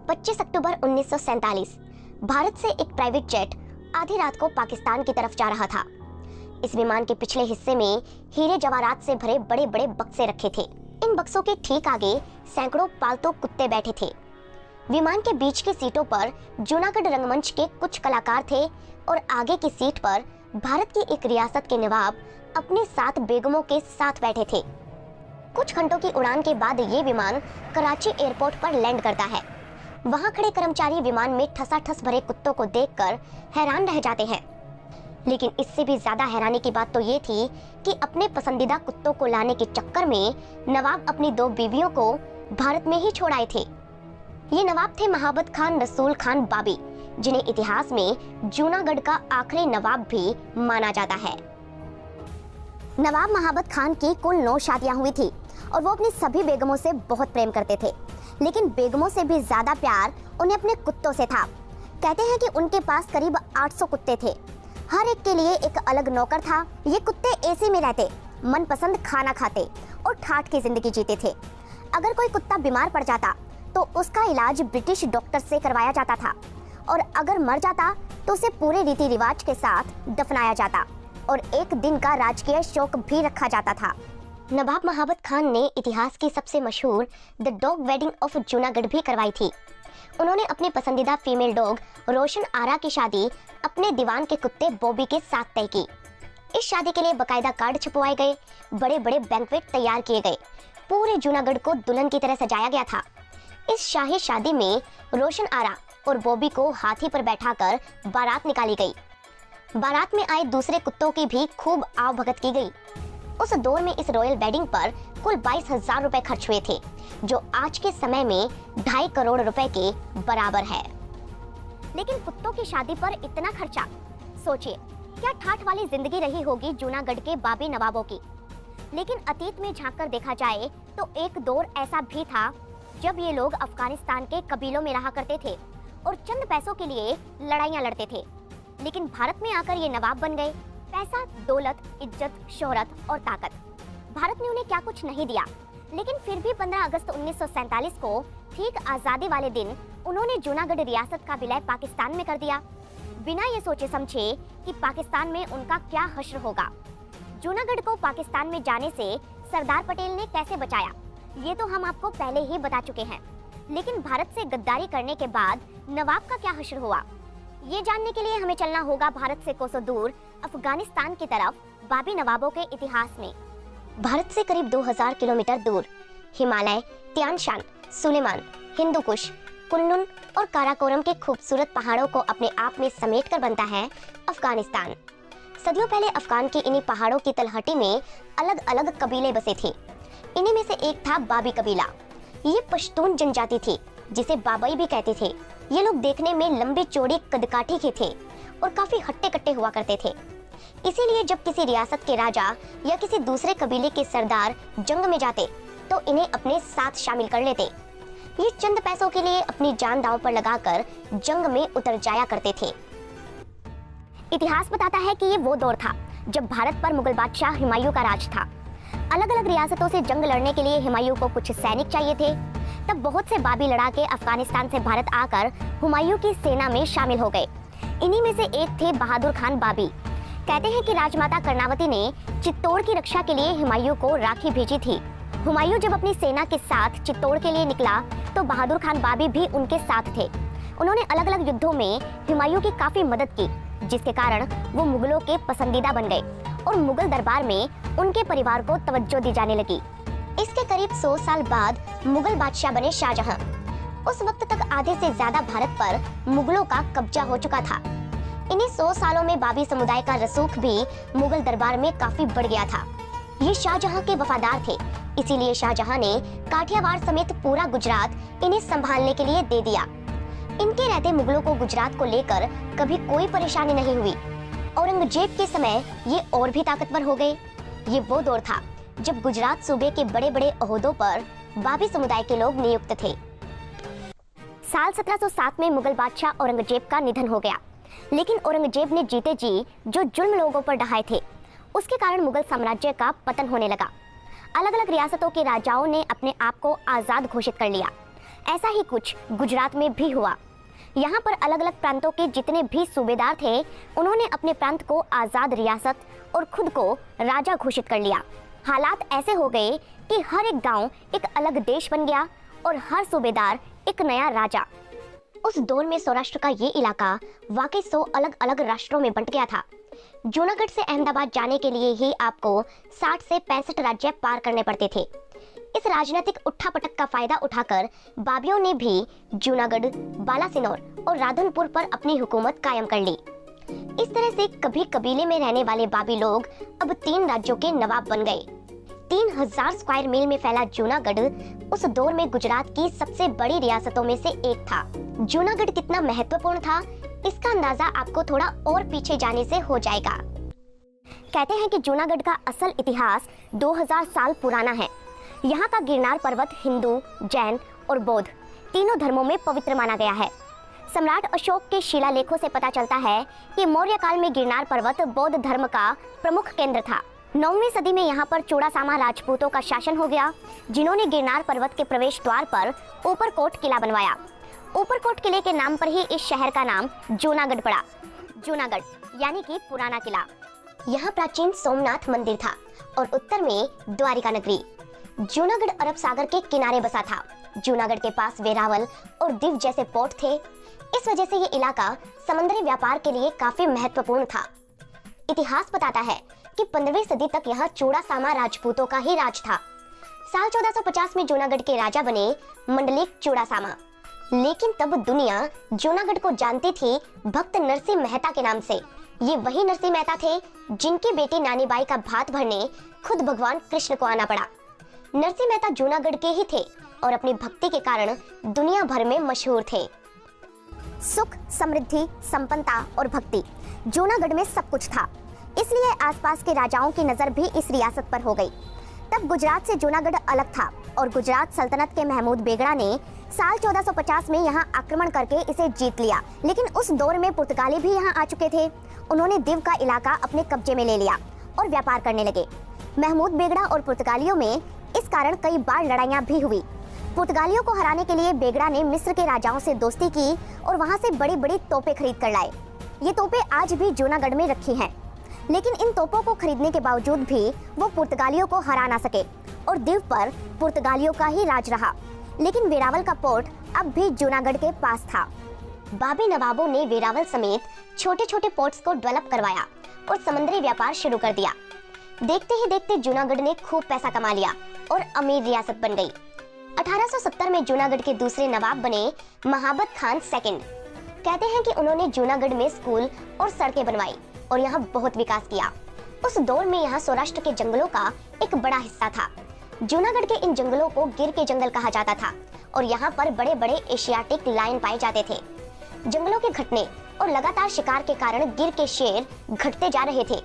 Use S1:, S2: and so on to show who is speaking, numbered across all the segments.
S1: 25 अक्टूबर 1947 भारत से एक private jet आधी रात को पाकिस्तान की तरफ जा रहा था। इस विमान के पिछले हिस्से में हीरे जवाहरात से भरे बड़े बड़े बक्से रखे थे। इन बक्सों के ठीक आगे सैकड़ों पालतू कुत्ते बैठे थे। विमान के बीच की सीटों पर जूनागढ़ रंगमंच के कुछ कलाकार थे और आगे की सीट पर भारत की एक रियासत के नवाब अपने 7 बेगमों के साथ बैठे थे। कुछ घंटों की उड़ान के बाद ये विमान कराची एयरपोर्ट पर लैंड करता है। वहां खड़े कर्मचारी विमान में ठसाठस भरे कुत्तों को देखकर हैरान रह जाते हैं। लेकिन इससे भी ज्यादा हैरानी की बात तो ये थी कि अपने पसंदीदा कुत्तों को लाने के चक्कर में नवाब अपनी 2 बीवियों को भारत में ही छोड़ आए थे। ये नवाब थे महाबत खान रसूल खान बाबी, जिन्हें इतिहास में जूनागढ़ का आखिरी नवाब भी माना जाता है। नवाब महाबत खान की कुल 9 शादियां हुई थी और वो अपनी सभी बेगमों से बहुत प्रेम करते थे, लेकिन बेगमों से भी ज्यादा प्यार उन्हें अपने कुत्तों से था। कहते हैं कि उनके पास करीब 800 कुत्ते थे। हर एक के लिए एक अलग नौकर था। ये कुत्ते एसी में रहते, मनपसंद खाना खाते और ठाठ की जिंदगी जीते थे। अगर कोई कुत्ता बीमार पड़ जाता तो उसका इलाज ब्रिटिश डॉक्टर से करवाया जाता था और अगर मर जाता तो उसे पूरे रीति रिवाज के साथ दफनाया जाता और एक दिन का राजकीय शोक भी रखा जाता था। नवाब महाबत खान ने इतिहास की सबसे मशहूर the dog wedding of Junagadh भी करवाई थी। उन्होंने अपनी पसंदीदा फीमेल डॉग रोशन आरा की शादी अपने दीवान के कुत्ते बॉबी के साथ तय की। इस शादी के लिए बकायदा कार्ड छपवाए गए, बड़े बड़े बैंक्वेट तैयार किए गए, पूरे जूनागढ़ को दुल्हन की तरह सजाया गया था। इस शाही शादी में रोशन आरा और बॉबी को हाथी पर बैठाकर बारात निकाली गई। बारात में आए दूसरे कुत्तों की भी खूब आवभगत की गई। उस दौर में इस रॉयल वेडिंग पर कुल 22,000 रुपए खर्च हुए थे, जो आज के समय में 2.5 करोड़ रुपए के बराबर है। लेकिन कुत्तों की शादी पर इतना खर्चा, सोचिए क्या ठाठ वाली जिंदगी रही होगी जूनागढ़ के बाबी नवाबों की। लेकिन अतीत में झांककर देखा जाए तो एक दौर ऐसा भी था जब ये लोग अफगानिस्तान के कबीलों में रहा करते थे और चंद पैसों के लिए लड़ाइयां लड़ते थे। लेकिन भारत में आकर ये नवाब बन गए। पैसा, दौलत, इज्जत, शोहरत और ताकत, भारत ने उन्हें क्या कुछ नहीं दिया। लेकिन फिर भी 15 अगस्त 1947 को ठीक आजादी वाले दिन उन्होंने जूनागढ़ रियासत का विलय पाकिस्तान में कर दिया, बिना ये सोचे समझे कि पाकिस्तान में उनका क्या हश्र होगा। जूनागढ़ को पाकिस्तान में जाने से सरदार पटेल ने कैसे बचाया, ये तो हम आपको पहले ही बता चुके हैं। लेकिन भारत से गद्दारी करने के बाद नवाब का क्या हश्र हुआ, ये जानने के लिए हमें चलना होगा भारत से कोसों दूर अफगानिस्तान की तरफ, बाबी नवाबों के इतिहास में। भारत से करीब 2000 किलोमीटर दूर हिमालय, तियान शान, सुलेमान, हिंदू कुश, कुन्नुन और काराकोरम के खूबसूरत पहाड़ों को अपने आप में समेटकर बनता है अफगानिस्तान। सदियों पहले अफगान की इन्हीं पहाड़ों की तलहटी में अलग अलग कबीले बसे थे। इन्हीं में से एक था बाबी कबीला। ये पश्तून जनजाति थी, जिसे बाबई भी कहते थे। ये लोग देखने में लंबी चौड़ी कदकाठी के थे और काफी हट्टे कट्टे हुआ करते थे। इसीलिए जब किसी रियासत के राजा या किसी दूसरे कबीले के सरदार जंग में जाते तो इन्हें अपने साथ शामिल कर लेते। ये चंद पैसों के लिए अपनी जान दांव पर लगाकर जंग में उतर जाया करते थे। इतिहास बताता है कि ये वो दौर था जब भारत पर मुगल बादशाह हुमायूं का राज था। अलग अलग रियासतों से जंग लड़ने के लिए हुमायूं को कुछ सैनिक चाहिए थे। तब बहुत से बाबी लड़ाके अफगानिस्तान से भारत आकर हुमायूं की सेना में शामिल हो गए। इन्हीं में से एक थे बहादुर खान बाबी। कहते हैं कि राजमाता कर्णावती ने चित्तौड़ की रक्षा के लिए हुमायूं को राखी भेजी थी। हुमायूं जब अपनी सेना के साथ चित्तौड़ के लिए निकला तो बहादुर खान बाबी भी उनके साथ थे। उन्होंने अलग अलग युद्धों में हुमायूं की काफी मदद की, जिसके कारण वो मुगलों के पसंदीदा बन गए और मुगल दरबार में उनके परिवार को तवज्जो दी जाने लगी। इसके करीब 100 साल बाद मुगल बादशाह बने शाहजहां। उस वक्त तक आधे से ज्यादा भारत पर मुगलों का कब्जा हो चुका था। इन्हीं 100 सालों में बाबी समुदाय का रसूख भी मुगल दरबार में काफी बढ़ गया था। ये शाहजहां के वफादार थे, इसीलिए शाहजहां ने काठियावाड़ समेत पूरा गुजरात इन्हें संभालने के लिए दे दिया। इनके रहते मुगलों को गुजरात को लेकर कभी कोई परेशानी नहीं हुई। औरंगजेब के समय ये और भी ताकतवर हो गए। ये वो दौर था जब गुजरात सूबे के बड़े बड़े ओहदों पर बाबी समुदाय के लोग नियुक्त थे। साल 1707 में मुगल बादशाह औरंगजेब का निधन हो गया। लेकिन औरंगजेब ने जीते जी जो जुल्म लोगों पर ढाए थे, उसके कारण मुगल साम्राज्य का पतन होने लगा। अलग अलग रियासतों के राजाओं ने अपने आप को आजाद घोषित कर लिया। ऐसा ही कुछ गुजरात में भी हुआ। यहाँ पर अलग अलग प्रांतों के जितने भी सूबेदार थे, उन्होंने अपने प्रांत को आजाद रियासत और खुद को राजा घोषित कर लिया। हालात ऐसे हो गए कि हर एक गांव एक अलग देश बन गया और हर सूबेदार एक नया राजा। उस दौर में सौराष्ट्र का ये इलाका वाकई 100 अलग अलग राष्ट्रों में बंट गया था। जूनागढ़ से अहमदाबाद जाने के लिए ही आपको 60 से 65 राज्य पार करने पड़ते थे। इस राजनीतिक उठापटक का फायदा उठाकर बाबियों ने भी जूनागढ़, बालासिनोर और राधनपुर पर अपनी हुकूमत कायम कर ली। इस तरह से कभी कबीले में रहने वाले बाबी लोग अब 3 राज्यों के नवाब बन गए। 3000 स्क्वायर मील में फैला जूनागढ़ उस दौर में गुजरात की सबसे बड़ी रियासतों में से एक था। जूनागढ़ कितना महत्वपूर्ण था, इसका अंदाजा आपको थोड़ा और पीछे जाने से हो जाएगा। कहते हैं कि जूनागढ़ का असल इतिहास 2000 साल पुराना है। यहाँ का गिरनार पर्वत हिंदू, जैन और बौद्ध तीनों धर्मों में पवित्र माना गया है। सम्राट अशोक के शिलालेखों से पता चलता है कि मौर्य काल में गिरनार पर्वत बौद्ध धर्म का प्रमुख केंद्र था। 9वीं सदी में यहाँ पर चूड़ासामा राजपूतों का शासन हो गया, जिन्होंने गिरनार पर्वत के प्रवेश द्वार पर ऊपरकोट किला बनवाया। ऊपरकोट किले के नाम पर ही इस शहर का नाम जूनागढ़ पड़ा। जूनागढ़ यानी कि पुराना किला। यहाँ प्राचीन सोमनाथ मंदिर था और उत्तर में द्वारिका नगरी। जूनागढ़ अरब सागर के किनारे बसा था। जूनागढ़ के पास वेरावल और दीव जैसे पोर्ट थे। इस वजह से ये इलाका समुद्री व्यापार के लिए काफी महत्वपूर्ण था। इतिहास बताता है कि 15वीं सदी तक यहाँ चूड़ासामा राजपूतों का ही राज था। साल 1450 में जूनागढ़ के राजा बने मंडलिक चूड़ासामा। लेकिन तब दुनिया जूनागढ़ को जानती थी भक्त नरसिंह मेहता के नाम से। ये वही नरसिंह मेहता थे जिनकी बेटी नानीबाई का भात भरने खुद भगवान कृष्ण को आना पड़ा। नरसिंह मेहता जूनागढ़ के ही थे और अपनी भक्ति के कारण दुनिया भर में मशहूर थे। सुख, समृद्धि, संपन्नता और भक्ति, जूनागढ़ में सब कुछ था। इसलिए आसपास के राजाओं की नजर भी इस रियासत पर हो गई। तब गुजरात से जूनागढ़ अलग था और गुजरात सल्तनत के महमूद बेगड़ा ने साल 1450 में यहाँ आक्रमण करके इसे जीत लिया। लेकिन उस दौर में पुर्तगाली भी यहाँ आ चुके थे। उन्होंने दीव का इलाका अपने कब्जे में ले लिया और व्यापार करने लगे। महमूद बेगड़ा और पुर्तगालियों में इस कारण कई बार लड़ाइयाँ भी हुई। पुर्तगालियों को हराने के लिए बेगड़ा ने मिस्र के राजाओं से दोस्ती की और वहाँ से बड़ी बड़ी तोपें खरीद कर लाए। ये तोपें आज भी जूनागढ़ में रखी हैं। लेकिन इन तोपों को खरीदने के बावजूद भी वो पुर्तगालियों को हरा ना सके और दीव पर पुर्तगालियों का ही राज रहा। लेकिन वेरावल का पोर्ट अब भी जूनागढ़ के पास था। बाबी नवाबों ने वेरावल समेत छोटे छोटे पोर्ट्स को डेवलप करवाया और समुद्री व्यापार शुरू कर दिया। देखते ही देखते जूनागढ़ ने खूब पैसा कमा लिया और अमीर रियासत बन गई। 1870 में जूनागढ़ के दूसरे नवाब बने महाबत खान सेकंड। कहते हैं कि उन्होंने जूनागढ़ में स्कूल और सड़कें बनवाई और यहाँ बहुत विकास किया। उस दौर में यहाँ सौराष्ट्र के जंगलों का एक बड़ा हिस्सा था। जूनागढ़ के इन जंगलों को गिर के जंगल कहा जाता था और यहाँ पर बड़े बड़े एशियाटिक लायन पाए जाते थे। जंगलों के घटने और लगातार शिकार के कारण गिर के शेर घटते जा रहे थे।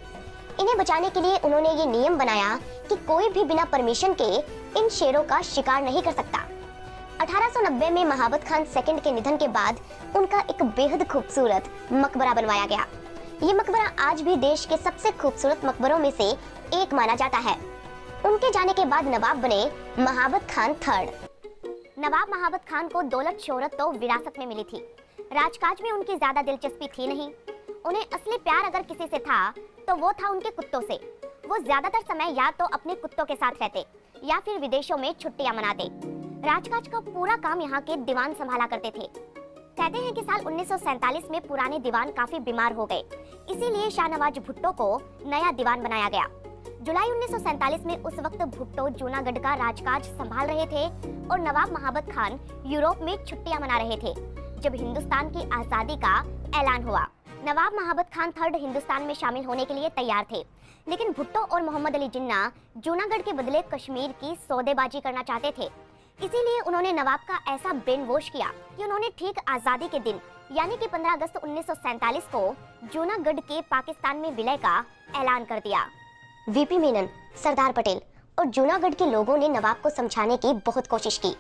S1: इन्हें बचाने के लिए उन्होंने ये नियम बनाया कि कोई भी बिना परमिशन के इन शेरों का शिकार नहीं कर सकता। 1890 में महाबत खान सेकंड के निधन के बाद उनका एक बेहद खूबसूरत मकबरा बनवाया गया। ये मकबरा आज भी देश के सबसे खूबसूरत मकबरों में से एक माना जाता है। उनके जाने के बाद नवाब बने महाबत खान थर्ड। नवाब महाबत खान को दौलत शोहरत तो विरासत में मिली थी। राजकाज में उनकी ज्यादा दिलचस्पी थी नहीं। उन्हें असली प्यार अगर किसी से था तो वो था उनके कुत्तों से। वो ज्यादातर समय या तो अपने कुत्तों के साथ रहते या फिर विदेशों में छुट्टियां मनाते। राजकाज का पूरा काम यहाँ के दीवान संभाला करते थे। कहते हैं कि साल 1947 में पुराने दीवान काफी बीमार हो गए, इसीलिए शाहनवाज भुट्टो को नया दीवान बनाया गया। जुलाई 1947 में उस वक्त भुट्टो जूनागढ़ का राजकाज संभाल रहे थे और नवाब महाबत खान यूरोप में छुट्टियां मना रहे थे जब हिंदुस्तान की आजादी का ऐलान हुआ। नवाब महाबत खान थर्ड हिंदुस्तान में शामिल होने के लिए तैयार थे, लेकिन भुट्टो और मोहम्मद अली जिन्ना जूनागढ़ के बदले कश्मीर की सौदेबाजी करना चाहते थे। इसीलिए उन्होंने नवाब का ऐसा ब्रेन वॉश किया कि उन्होंने ठीक आजादी के दिन यानी कि 15 अगस्त 1947 को जूनागढ़ के पाकिस्तान में विलय का ऐलान कर दिया। वीपी मेनन, सरदार पटेल और जूनागढ़ के लोगों ने नवाब को समझाने की बहुत कोशिश की।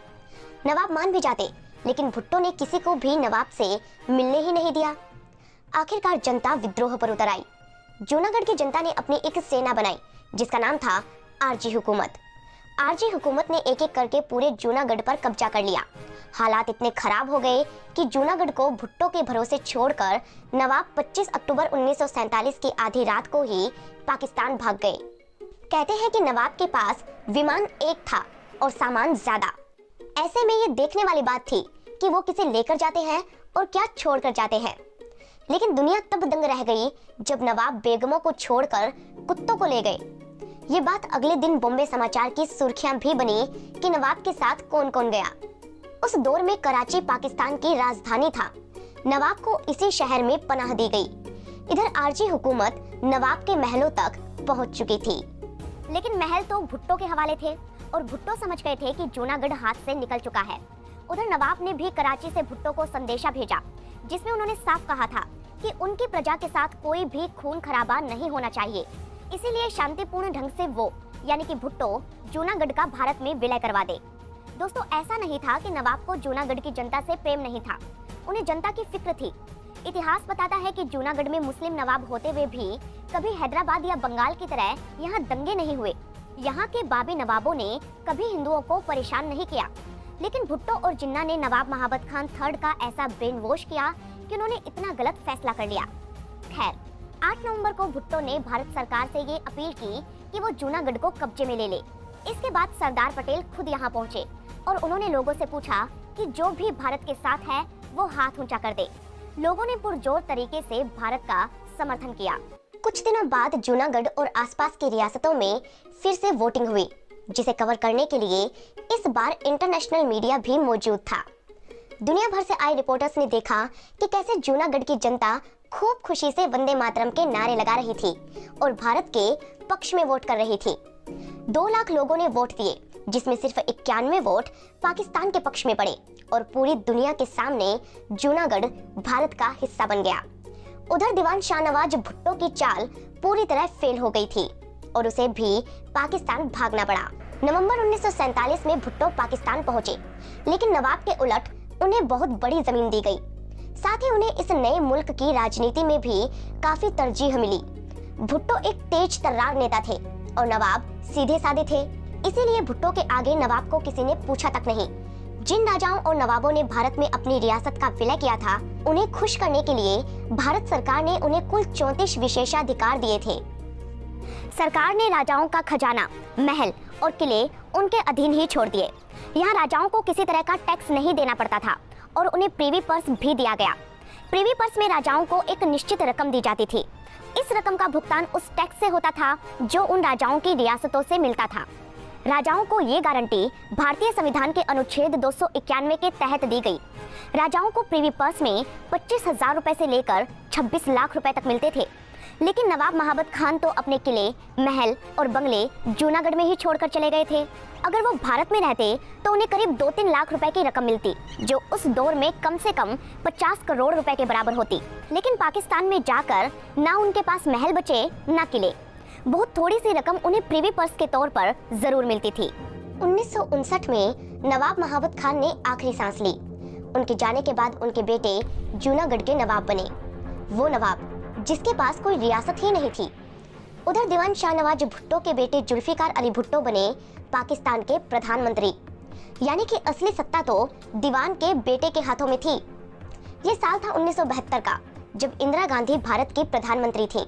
S1: नवाब मान भी जाते, लेकिन भुट्टो ने किसी को भी नवाब से मिलने ही नहीं दिया। आखिरकार जनता विद्रोह पर उतर आई। जूनागढ़ की जनता ने अपनी एक सेना बनाई जिसका नाम था आरजी हुकूमत। आरजी हुकूमत ने एक एक करके पूरे जूनागढ़ पर कब्जा कर लिया। हालात इतने खराब हो गए कि जूनागढ़ को भुट्टो के भरोसे छोड़कर नवाब 25 अक्टूबर 1947 की आधी रात को ही पाकिस्तान भाग गए। कहते हैं कि नवाब के पास विमान एक था और सामान ज्यादा। ऐसे में ये देखने वाली बात थी कि वो किसे लेकर जाते हैं और क्या छोड़कर जाते हैं। लेकिन दुनिया तब दंग रह गई जब नवाब बेगमों को छोड़कर कुत्तों को ले गए। ये बात अगले दिन बॉम्बे समाचार की सुर्खियां भी बनी कि नवाब के साथ कौन कौन गया। उस दौर में कराची पाकिस्तान की राजधानी था। नवाब को इसी शहर में पनाह दी गई। इधर आरजी हुकूमत नवाब के महलों तक पहुंच चुकी थी। लेकिन महल तो भुट्टो के हवाले थे और भुट्टो समझ गए थे कि जूनागढ़ हाथ से निकल चुका है। उधर नवाब ने भी कराची से भुट्टो को संदेशा भेजा, जिसमें उन्होंने साफ कहा था कि उनकी प्रजा के साथ कोई भी खून खराबा नहीं होना चाहिए। इसीलिए शांतिपूर्ण ढंग से वो यानी कि भुट्टो जूनागढ़ का भारत में विलय करवा दे। दोस्तों, ऐसा नहीं था कि नवाब को जूनागढ़ की जनता से प्रेम नहीं था, उन्हें जनता की फिक्र थी। इतिहास बताता है कि जूनागढ़ में मुस्लिम नवाब होते हुए भी कभी हैदराबाद या बंगाल की तरह यहाँ दंगे नहीं हुए। यहाँ के बाबी नवाबों ने कभी हिंदुओं को परेशान नहीं किया। लेकिन भुट्टो और जिन्ना ने नवाब महाबत खान थर्ड का ऐसा ब्रेन वॉश किया कि उन्होंने इतना गलत फैसला कर लिया। खैर, 8 नवंबर को भुट्टो ने भारत सरकार से ये अपील की कि वो जूनागढ़ को कब्जे में ले ले। इसके बाद सरदार पटेल खुद यहाँ पहुँचे और उन्होंने लोगों से पूछा कि जो भी भारत के साथ है वो हाथ ऊंचा कर दे। लोगों ने पुरजोर तरीके से भारत का समर्थन किया। कुछ दिनों बाद जूनागढ़ और आसपास की रियासतों में फिर से वोटिंग हुई, जिसे कवर करने के लिए इस बार इंटरनेशनल मीडिया भी मौजूद था। दुनिया भर से आए रिपोर्टर्स ने देखा कि कैसे जूनागढ़ की जनता खूब खुशी से वंदे मातरम के नारे लगा रही थी और भारत के पक्ष में वोट कर रही थी। 2 लाख लोगों ने वोट दिए, जिसमें सिर्फ 91 वोट पाकिस्तान के पक्ष में पड़े और पूरी दुनिया के सामने जूनागढ़ भारत का हिस्सा बन गया। उधर दीवान शाहनवाज भुट्टो की चाल पूरी तरह फेल हो गई थी और उसे भी पाकिस्तान भागना पड़ा। नवंबर 1947 में भुट्टो पाकिस्तान पहुंचे, लेकिन नवाब के उलट उन्हें बहुत बड़ी जमीन दी गई। साथ ही उन्हें इस नए मुल्क की राजनीति में भी काफी तरजीह मिली। भुट्टो एक तेज तर्रार नेता थे और नवाब सीधे साधे थे, इसीलिए भुट्टो के आगे नवाब को किसी ने पूछा तक नहीं। जिन राजाओं और नवाबों ने भारत में अपनी रियासत का विलय किया था, उन्हें खुश करने के लिए भारत सरकार ने उन्हें कुल 34 विशेषाधिकार दिए थे। सरकार ने राजाओं का खजाना, महल और किले उनके अधीन ही छोड़ दिए। यहाँ राजाओं को किसी तरह का टैक्स नहीं देना पड़ता था और उन्हें प्रीवी पर्स भी दिया गया। प्रीवी पर्स में राजाओं को एक निश्चित रकम दी जाती थी। इस रकम का भुगतान उस टैक्स से होता था जो उन राजाओं की रियासतों से मिलता था। राजाओं को ये गारंटी भारतीय संविधान के अनुच्छेद 291 के तहत दी गई। राजाओं को प्रीवी पर्स में 25,000 रुपए से लेकर 26 लाख रुपए तक मिलते थे। लेकिन नवाब महाबत खान तो अपने किले, महल और बंगले जूनागढ़ में ही छोड़कर चले गए थे। अगर वो भारत में रहते तो उन्हें करीब 2-3 लाख रुपए की रकम मिलती, जो उस दौर में कम से कम 50 करोड़ रुपए के बराबर होती। लेकिन पाकिस्तान में जाकर ना उनके पास महल बचे ना किले। बहुत थोड़ी सी रकम उन्हें प्रीवी पर्स के तौर पर जरूर मिलती थी। 1959 में नवाब महाबत खान ने आखिरी सांस ली। उनके जाने के बाद उनके बेटे जूनागढ़ के नवाब बने, वो नवाब जिसके पास कोई रियासत ही नहीं थी। उधर दीवान शाहनवाज भुट्टो के बेटे जुल्फिकार अली भुट्टो बने पाकिस्तान के प्रधानमंत्री, यानी कि असली सत्ता तो दीवान के बेटे के हाथों में थी। ये साल था 1972 का, जब इंदिरा गांधी भारत की प्रधानमंत्री थी।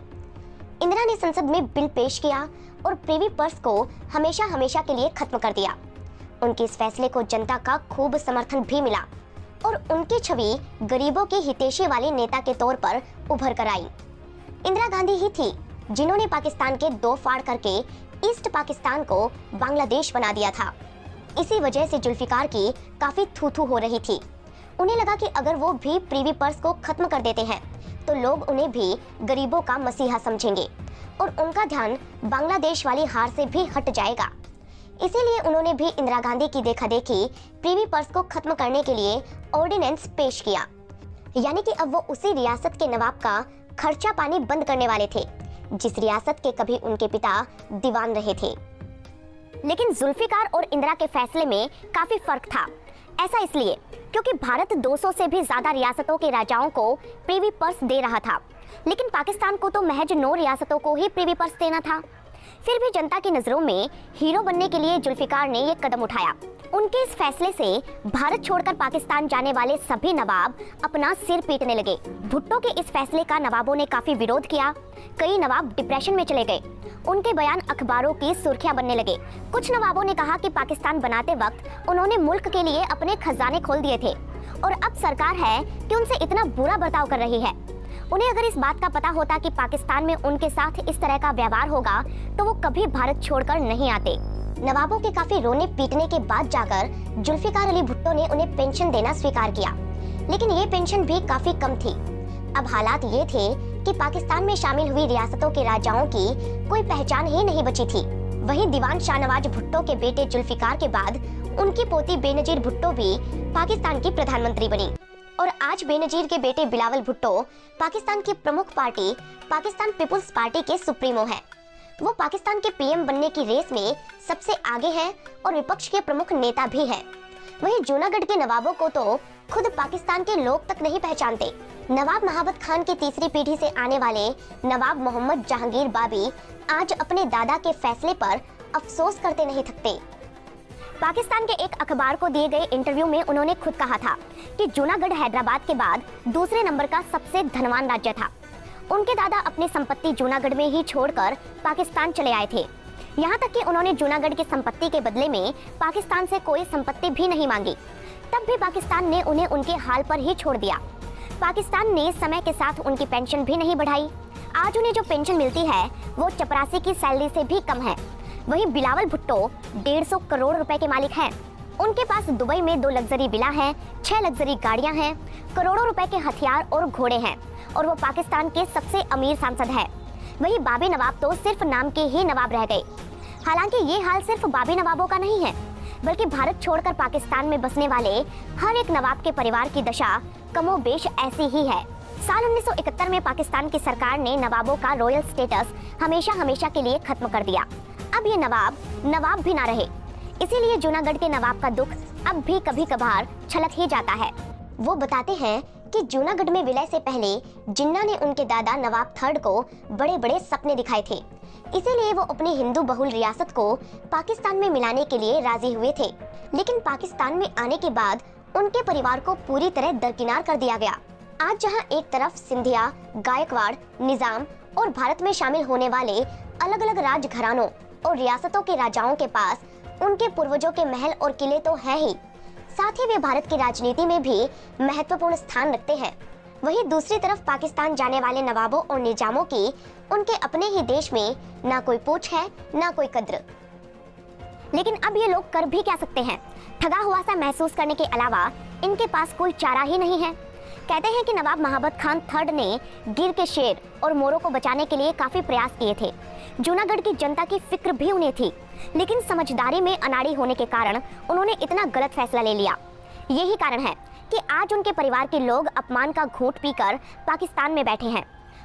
S1: इंदिरा ने संसद में बिल पेश किया और प्रीवी पर्स को हमेशा हमेशा के लिए खत्म कर दिया। उनके इस फैसले को जनता का खूब समर्थन भी मिला और उनकी छवि गरीबों के हितैषी वाले नेता के तौर पर उभर कर आई। इंदिरा गांधी ही थी जिन्होंने पाकिस्तान के 2 फाड़ करके ईस्ट पाकिस्तान को बांग्लादेश बना दिया था। इसी वजह से जुल्फिकार की काफी थू-थू हो रही थी। उन्हें लगा कि अगर वो भी प्रीवी पर्स को खत्म कर देते हैं तो लोग उन्हें भी गरीबों का मसीहा समझेंगे और उनका ध्यान बांग्लादेश वाली हार से भी हट जाएगा। इसीलिए उन्होंने भी इंदिरा गांधी की देखा देखी प्रीवी पर्स को खत्म करने के लिए ऑर्डिनेंस पेश किया, यानी कि अब वो उसी रियासत के नवाब का खर्चा पानी बंद करने वाले थे जिस रियासत के कभी उनके पिता दीवान रहे थे। लेकिन जुल्फिकार और इंदिरा के फैसले में काफी फर्क था। ऐसा इसलिए क्योंकि भारत 200 से भी ज्यादा रियासतों के राजाओं को प्रीवी पर्स दे रहा था, लेकिन पाकिस्तान को तो महज 9 रियासतों को ही प्रीवी पर्स देना था। फिर भी जनता की नजरों में हीरो बनने के लिए जुल्फिकार ने ये कदम उठाया। उनके इस फैसले से भारत छोड़कर पाकिस्तान जाने वाले सभी नवाब अपना सिर पीटने लगे। भुट्टो के इस फैसले का नवाबों ने काफी विरोध किया। कई नवाब डिप्रेशन में चले गए। उनके बयान अखबारों की सुर्खियां बनने लगे। कुछ नवाबों ने कहा कि पाकिस्तान बनाते वक्त उन्होंने मुल्क के लिए अपने खजाने खोल दिए थे और अब सरकार है कि उनसे इतना बुरा बर्ताव कर रही है। उन्हें अगर इस बात का पता होता कि पाकिस्तान में उनके साथ इस तरह का व्यवहार होगा तो वो कभी भारत छोड़कर नहीं आते। नवाबों के काफी रोने पीटने के बाद जाकर जुल्फिकार अली भुट्टो ने उन्हें पेंशन देना स्वीकार किया, लेकिन ये पेंशन भी काफी कम थी। अब हालात ये थे कि पाकिस्तान में शामिल हुई रियासतों के राजाओं की कोई पहचान ही नहीं बची थी। वहीं दीवान शाहनवाज भुट्टो के बेटे जुल्फिकार के बाद उनकी पोती बेनजीर भुट्टो भी पाकिस्तान की प्रधानमंत्री बनी और आज बेनजीर के बेटे बिलावल भुट्टो पाकिस्तान की प्रमुख पार्टी पाकिस्तान पीपुल्स पार्टी के सुप्रीमो हैं। वो पाकिस्तान के पीएम बनने की रेस में सबसे आगे हैं और विपक्ष के प्रमुख नेता भी हैं। वहीं जूनागढ़ के नवाबों को तो खुद पाकिस्तान के लोग तक नहीं पहचानते। नवाब महाबत खान की तीसरी पीढ़ी से आने वाले नवाब मोहम्मद जहांगीर बाबी आज अपने दादा के फैसले पर अफसोस करते नहीं थकते। पाकिस्तान के एक अखबार को दिए गए इंटरव्यू में उन्होंने खुद कहा था कि जूनागढ़ हैदराबाद के बाद दूसरे नंबर का सबसे धनवान राज्य था। उनके दादा अपनी संपत्ति जूनागढ़ में ही छोड़कर पाकिस्तान चले आए थे। यहाँ तक कि उन्होंने जूनागढ़ की संपत्ति के बदले में पाकिस्तान से कोई संपत्ति भी नहीं मांगी। तब भी पाकिस्तान ने उन्हें उनके हाल पर ही छोड़ दिया। पाकिस्तान ने समय के साथ उनकी पेंशन भी नहीं बढ़ाई। आज उन्हें जो पेंशन मिलती है वो चपरासी की सैलरी से भी कम है। वहीं बिलावल भुट्टो 150 करोड़ रुपए के मालिक हैं। उनके पास दुबई में 2 लग्जरी विला हैं, 6 लग्जरी गाड़ियां हैं, करोड़ों रुपए के हथियार और घोड़े हैं और वो पाकिस्तान के सबसे अमीर सांसद है। वहीं बाबी नवाब तो सिर्फ नाम के ही नवाब रह गए। हालांकि ये हाल सिर्फ बाबी नवाबों का नहीं है, बल्कि भारत छोड़कर पाकिस्तान में बसने वाले हर एक नवाब के परिवार की दशा कमोबेश ऐसी ही है। साल 1971 में पाकिस्तान की सरकार ने नवाबों का रॉयल स्टेटस हमेशा के लिए खत्म कर दिया। अब ये नवाब भी ना रहे। इसीलिए जूनागढ़ के नवाब का दुख अब भी कभी कभार छलक ही जाता है। वो बताते हैं कि जूनागढ़ में विलय से पहले जिन्ना ने उनके दादा नवाब थर्ड को बड़े बड़े सपने दिखाए थे। इसीलिए वो अपनी हिंदू बहुल रियासत को पाकिस्तान में मिलाने के लिए राजी हुए थे। लेकिन पाकिस्तान में आने के बाद उनके परिवार को पूरी तरह दरकिनार कर दिया गया। आज जहां एक तरफ सिंधिया, गायकवाड़, निजाम और भारत में शामिल होने वाले अलग अलग राजघरानों और रियासतों के राजाओं के पास उनके पूर्वजों के महल और किले तो है ही, साथ ही वे भारत की राजनीति में भी महत्वपूर्ण स्थान रखते हैं। वहीं दूसरी तरफ पाकिस्तान जाने वाले नवाबों और निजामों की उनके अपने ही देश में ना कोई पूछ है ना कोई कद्र। लेकिन अब ये लोग कर भी क्या सकते हैं? ठगा हुआ सा महसूस करने के अलावा इनके पास कोई चारा ही नहीं है। कहते हैं कि नवाब महाबत खान थर्ड ने गिर के शेर और मोरों को बचाने के लिए काफी प्रयास किए थे। जूनागढ़ की जनता की फिक्र भी उन्हें थी, लेकिन समझदारी में अनाड़ी होने के कारण उन्होंने इतना गलत फैसला ले लिया। यही कारण है कि आज उनके परिवार के लोग अपमान का घूंट पीकर पाकिस्तान में बैठे हैं।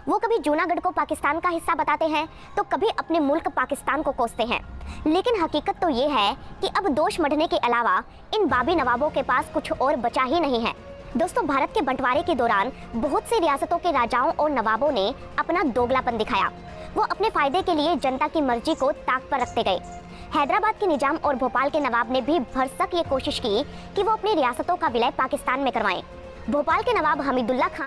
S1: वो कभी जूनागढ़ को पाकिस्तान का हिस्सा बताते हैं तो कभी अपने मुल्क पाकिस्तान को कोसते हैं। लेकिन हकीकत तो ये है कि अब दोष मढ़ने के अलावा इन बाबी नवाबों के पास कुछ और बचा ही नहीं है। दोस्तों, भारत के बंटवारे के दौरान बहुत से रियासतों के राजाओं और नवाबों ने अपना दोगलापन दिखाया। वो अपने फायदे के लिए जनता की मर्जी को ताक पर रखते गए। हैदराबाद के निजाम और भोपाल के नवाब ने भी भरसक ये कोशिश की कि वो अपनी रियासतों का विलय पाकिस्तान में करवाएं। भोपाल के नवाब हमीदुल्ला खान